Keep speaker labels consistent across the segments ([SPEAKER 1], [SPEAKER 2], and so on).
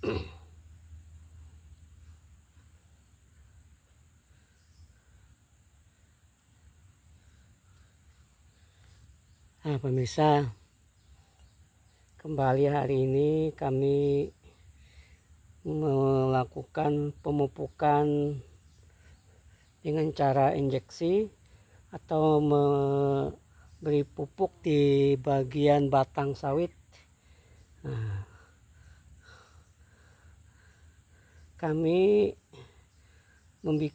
[SPEAKER 1] Nah, pemirsa, kembali hari ini kami melakukan pemupukan dengan cara injeksi atau memberi pupuk di bagian batang sawit. Nah, kami membuat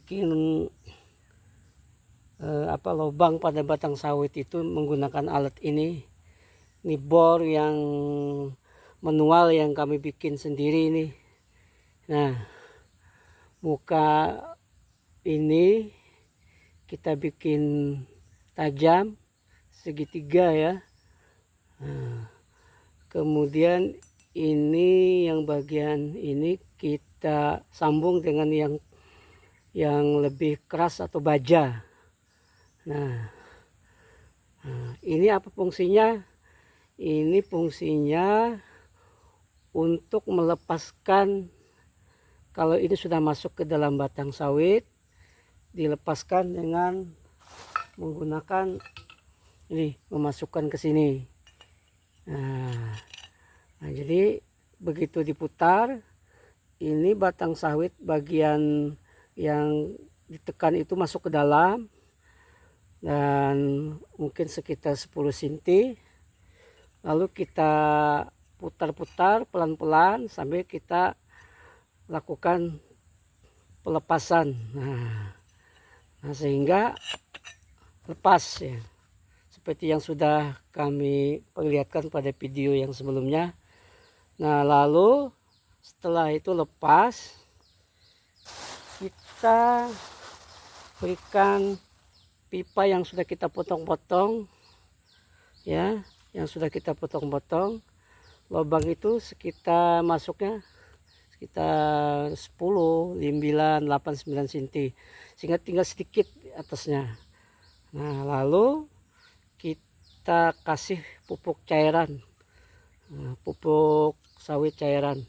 [SPEAKER 1] lubang pada batang sawit itu menggunakan alat ini bor yang manual yang kami bikin sendiri ini. Nah, muka ini kita bikin tajam segitiga ya. Nah, kemudian ini yang bagian ini kita sambung dengan yang lebih keras atau baja. Nah, ini apa fungsinya? Ini fungsinya untuk melepaskan, kalau ini sudah masuk ke dalam batang sawit, dilepaskan dengan menggunakan ini, memasukkan ke sini. Nah, jadi begitu diputar, ini batang sawit bagian yang ditekan itu masuk ke dalam, dan mungkin sekitar 10 cm. Lalu kita putar-putar pelan-pelan sambil kita lakukan pelepasan. Nah, sehingga lepas ya, seperti yang sudah kami perlihatkan pada video yang sebelumnya. Nah, lalu setelah itu lepas, kita berikan pipa yang sudah kita potong-potong ya, yang sudah kita potong-potong. Lubang itu sekitar masuknya sekitar 10, 9, 8, 9 cm, sehingga tinggal sedikit atasnya. Nah, lalu kita kasih pupuk cairan, pupuk sawit cairan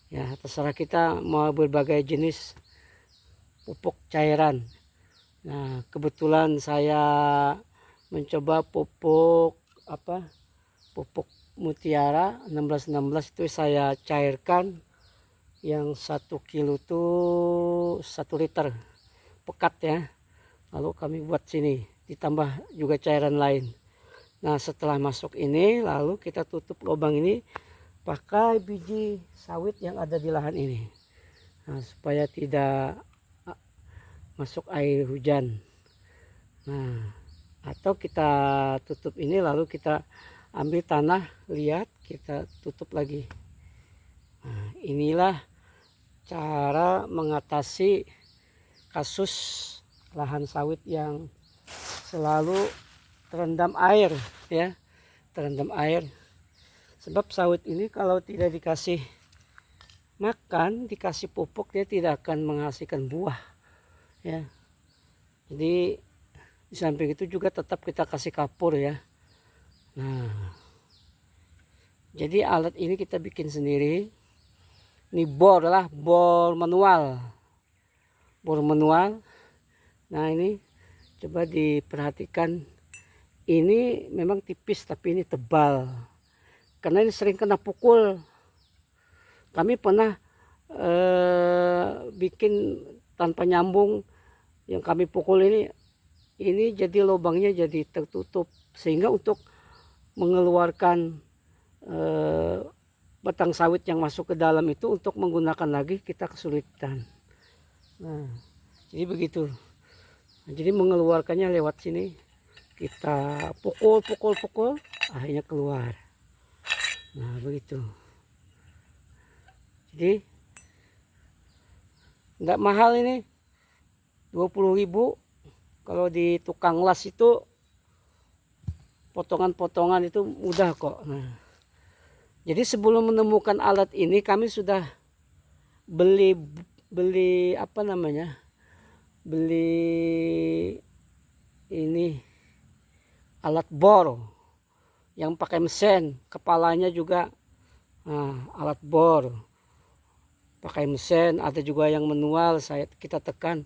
[SPEAKER 1] ya, terserah kita mau berbagai jenis pupuk cairan. Nah, kebetulan saya mencoba pupuk mutiara 1616 itu saya cairkan yang 1 kilo tuh 1 liter pekat ya. Lalu kami buat sini, ditambah juga cairan lain. Nah, setelah masuk ini, lalu kita tutup lubang ini pakai biji sawit yang ada di lahan ini. Nah, supaya tidak masuk air hujan. Nah, atau kita tutup ini, lalu kita ambil tanah liat, kita tutup lagi. Nah, inilah cara mengatasi kasus lahan sawit yang selalu terendam air ya, terendam air. Sebab sawit ini kalau tidak dikasih makan, dikasih pupuk, dia tidak akan menghasilkan buah ya. Jadi di samping itu juga tetap kita kasih kapur ya. Nah, jadi alat ini kita bikin sendiri. Ini bor lah, bor manual, bor manual. Nah, ini coba diperhatikan, ini memang tipis tapi ini tebal karena ini sering kena pukul. Kami pernah bikin tanpa nyambung, yang kami pukul ini jadi lubangnya jadi tertutup, sehingga untuk mengeluarkan batang sawit yang masuk ke dalam itu untuk menggunakan lagi kita kesulitan. Nah, jadi begitu. Nah, jadi mengeluarkannya lewat sini, kita pukul, akhirnya keluar. Nah, begitu. Jadi nggak mahal ini, 20.000. Kalau di tukang las itu potongan-potongan itu mudah kok. Nah, jadi sebelum menemukan alat ini kami sudah beli ini alat bor yang pakai mesin, kepalanya juga alat bor. pakai mesin, ada juga yang manual. Kita tekan,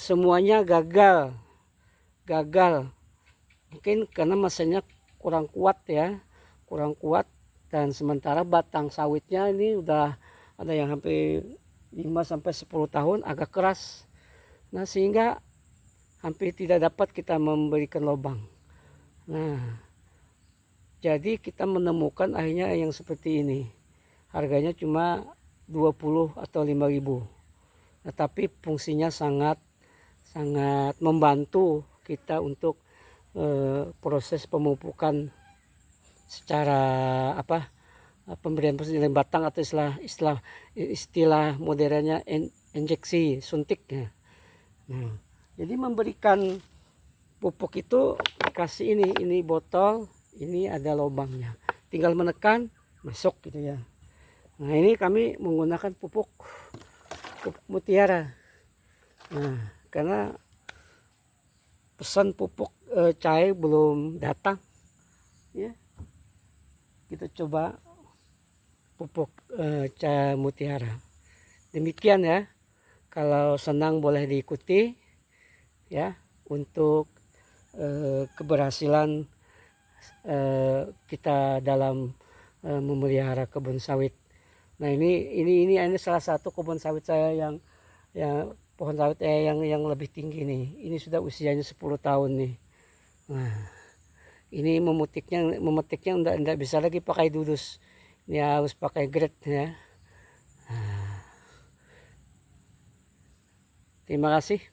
[SPEAKER 1] semuanya gagal. Mungkin karena mesinnya kurang kuat ya, dan sementara batang sawitnya ini udah ada yang hampir 5-10 tahun agak keras. Nah, sehingga hampir tidak dapat kita memberikan lubang. Nah, jadi kita menemukan akhirnya yang seperti ini. Harganya cuma 20 atau 5.000. Nah, tapi fungsinya sangat membantu kita untuk proses pemupukan secara pemberian batang, atau istilah modernnya injeksi suntik ya. Nah, jadi memberikan pupuk itu dikasih ini botol, ini ada lubangnya, tinggal menekan masuk gitu ya. Nah, ini kami menggunakan pupuk Mutiara. Nah, karena pesan pupuk cair belum datang ya, kita coba pupuk cair Mutiara. Demikian ya, kalau senang boleh diikuti ya, untuk keberhasilan kita dalam memelihara kebun sawit. Nah, ini salah satu kebun sawit saya yang pohon sawit yang lebih tinggi nih. Ini sudah usianya 10 tahun nih. Nah, ini memetiknya enggak bisa lagi pakai dudus. Ini harus pakai grate ya. Nah, terima kasih.